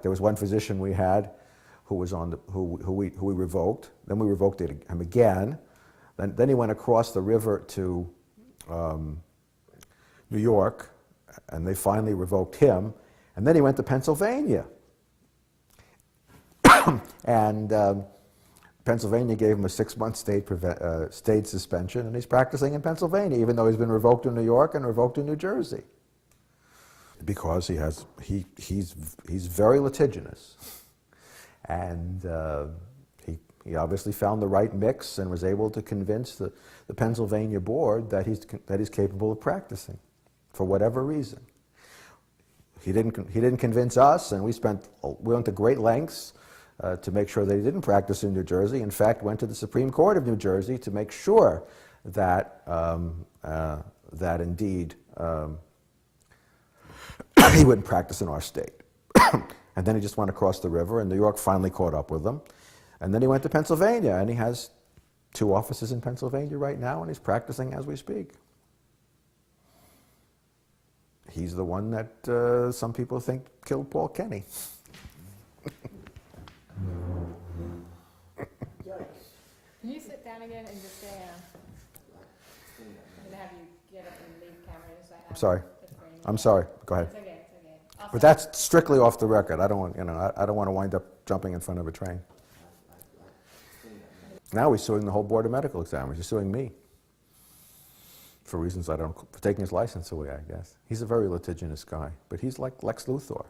There was one physician we had who was on the, who we revoked. Then we revoked him again. Then he went across the river to New York, and they finally revoked him. And then he went to Pennsylvania. And Pennsylvania gave him a 6-month state suspension, and he's practicing in Pennsylvania, even though he's been revoked in New York and revoked in New Jersey. Because he's very litigious. And he obviously found the right mix and was able to convince the Pennsylvania board that he's capable of practicing, for whatever reason. He didn't convince us, and we went to great lengths to make sure that he didn't practice in New Jersey. In fact, went to the Supreme Court of New Jersey to make sure that that indeed he wouldn't practice in our state. And then he just went across the river, and New York finally caught up with him. And then he went to Pennsylvania, and he has 2 offices in Pennsylvania right now, and he's practicing as we speak. He's the one that some people think killed Paul Kenny. Can you sit down again and just say, I'm going to have you get up and leave cameras? I'm sorry. I'm sorry. Go ahead. It's okay. It's okay. But that's strictly off the record. I don't want, I don't want to wind up jumping in front of a train. Now he's suing the whole board of medical examiners. He's suing me for reasons for taking his license away, I guess. He's a very litigious guy, but he's like Lex Luther.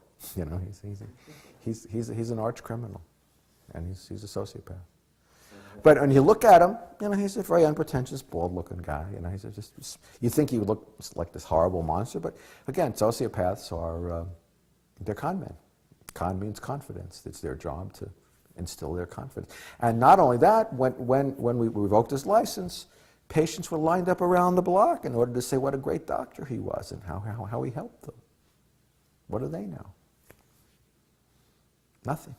He's an arch criminal, and he's a sociopath. But when you look at him, he's a very unpretentious, bald-looking guy. He's just, you think he would look like this horrible monster, but again, sociopaths are, they're con men. Con means confidence. It's their job to instill their confidence. And not only that, when we revoked his license, patients were lined up around the block in order to say what a great doctor he was and how he helped them. What do they know? Nothing.